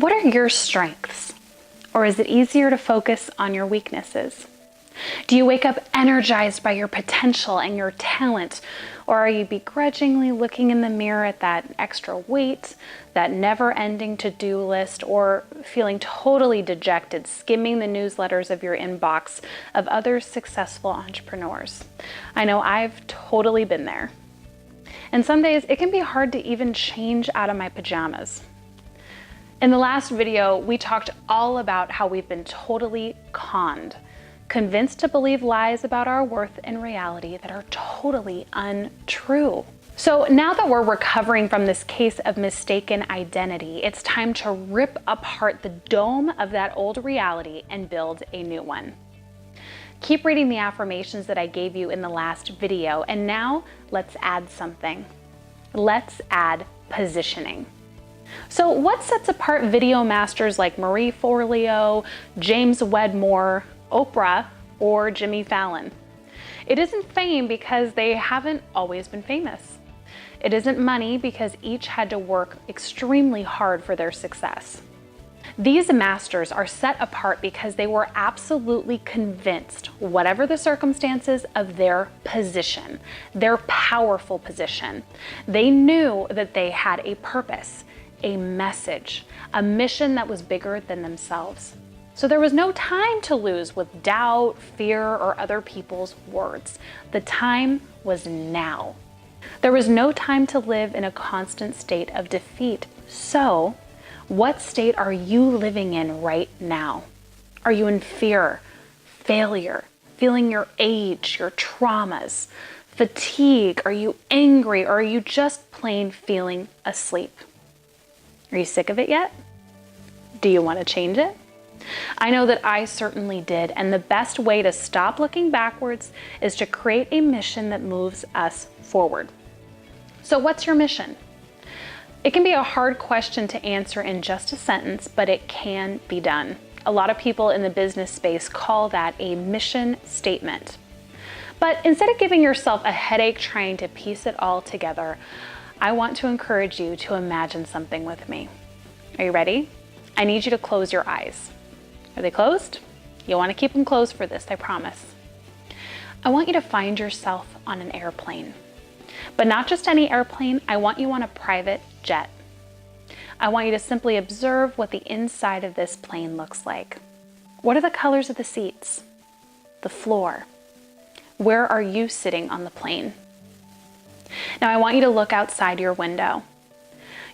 What are your strengths? Or is it easier to focus on your weaknesses? Do you wake up energized by your potential and your talent? Or are you begrudgingly looking in the mirror at that extra weight, that never-ending to-do list, or feeling totally dejected, skimming the newsletters of your inbox of other successful entrepreneurs? I know I've totally been there. And some days it can be hard to even change out of my pajamas. In the last video, we talked all about how we've been totally conned, convinced to believe lies about our worth and reality that are totally untrue. So now that we're recovering from this case of mistaken identity, it's time to rip apart the dome of that old reality and build a new one. Keep reading the affirmations that I gave you in the last video, and now let's add something. Let's add positioning. So what sets apart video masters like Marie Forleo, James Wedmore, Oprah, or Jimmy Fallon? It isn't fame because they haven't always been famous. It isn't money because each had to work extremely hard for their success. These masters are set apart because they were absolutely convinced, whatever the circumstances, of their position, their powerful position. They knew that they had a purpose, a message, a mission that was bigger than themselves. So there was no time to lose with doubt, fear, or other people's words. The time was now. There was no time to live in a constant state of defeat. So, what state are you living in right now? Are you in fear, failure, feeling your age, your traumas, fatigue? Are you angry, or are you just plain feeling asleep? Are you sick of it yet? Do you want to change it? I know that I certainly did, and the best way to stop looking backwards is to create a mission that moves us forward. So what's your mission? It can be a hard question to answer in just a sentence, but it can be done. A lot of people in the business space call that a mission statement. But instead of giving yourself a headache trying to piece it all together, I want to encourage you to imagine something with me. Are you ready? I need you to close your eyes. Are they closed? You'll want to keep them closed for this, I promise. I want you to find yourself on an airplane. But not just any airplane, I want you on a private jet. I want you to simply observe what the inside of this plane looks like. What are the colors of the seats? The floor? Where are you sitting on the plane? Now I want you to look outside your window.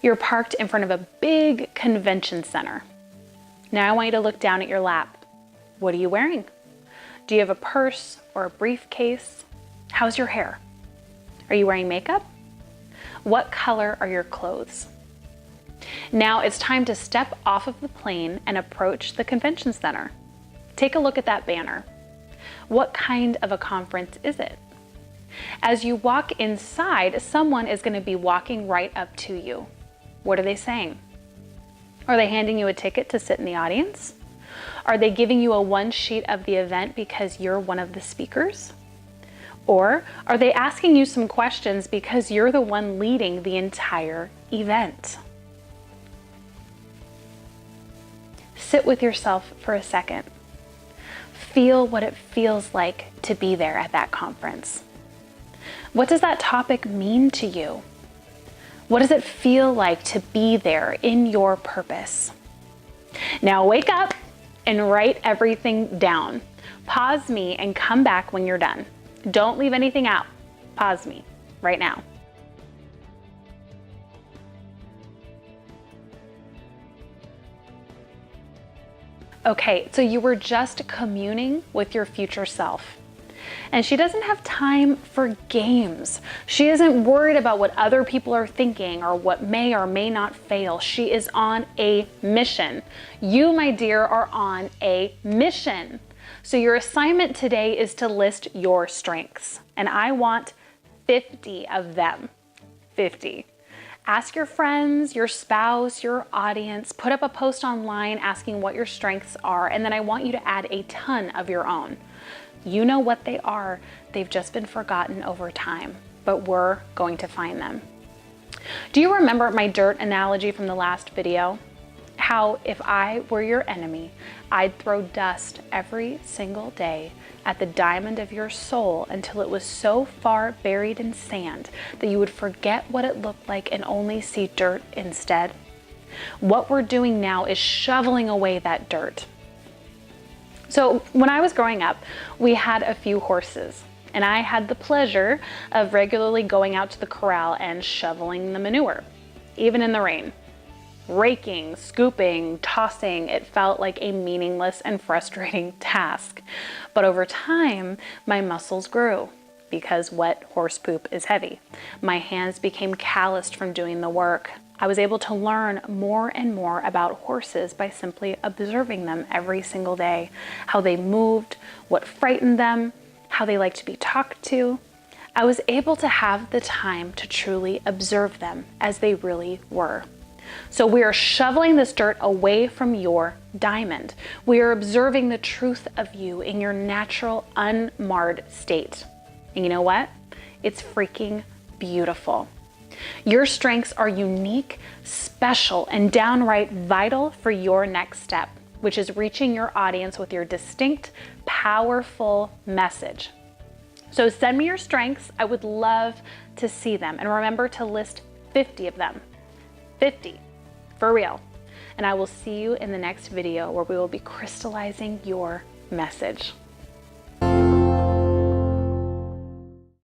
You're parked in front of a big convention center. Now I want you to look down at your lap. What are you wearing? Do you have a purse or a briefcase? How's your hair? Are you wearing makeup? What color are your clothes? Now it's time to step off of the plane and approach the convention center. Take a look at that banner. What kind of a conference is it? As you walk inside, someone is going to be walking right up to you. What are they saying? Are they handing you a ticket to sit in the audience? Are they giving you a one sheet of the event because you're one of the speakers? Or are they asking you some questions because you're the one leading the entire event? Sit with yourself for a second. Feel what it feels like to be there at that conference. What does that topic mean to you? What does it feel like to be there in your purpose? Now wake up and write everything down. Pause me and come back when you're done. Don't leave anything out. Pause me right now. Okay, so you were just communing with your future self. And she doesn't have time for games. She isn't worried about what other people are thinking or what may or may not fail. She is on a mission. You, my dear, are on a mission. So your assignment today is to list your strengths. And I want 50 of them. 50. Ask your friends, your spouse, your audience, put up a post online asking what your strengths are, and then I want you to add a ton of your own. You know what they are. They've just been forgotten over time, but we're going to find them. Do you remember my dirt analogy from the last video? how if I were your enemy, I'd throw dust every single day at the diamond of your soul until it was so far buried in sand that you would forget what it looked like and only see dirt instead. What we're doing now is shoveling away that dirt. So when I was growing up, we had a few horses, and I had the pleasure of regularly going out to the corral and shoveling the manure, even in the rain. Raking, scooping, tossing, it felt like a meaningless and frustrating task. But over time, my muscles grew because wet horse poop is heavy. My hands became calloused from doing the work. I was able to learn more and more about horses by simply observing them every single day, how they moved, what frightened them, how they liked to be talked to. I was able to have the time to truly observe them as they really were. So we are shoveling this dirt away from your diamond. We are observing the truth of you in your natural, unmarred state. And you know what? It's freaking beautiful. Your strengths are unique, special, and downright vital for your next step, which is reaching your audience with your distinct, powerful message. So send me your strengths. I would love to see them. And remember to list 50 of them. 50, for real. And I will see you in the next video where we will be crystallizing your message.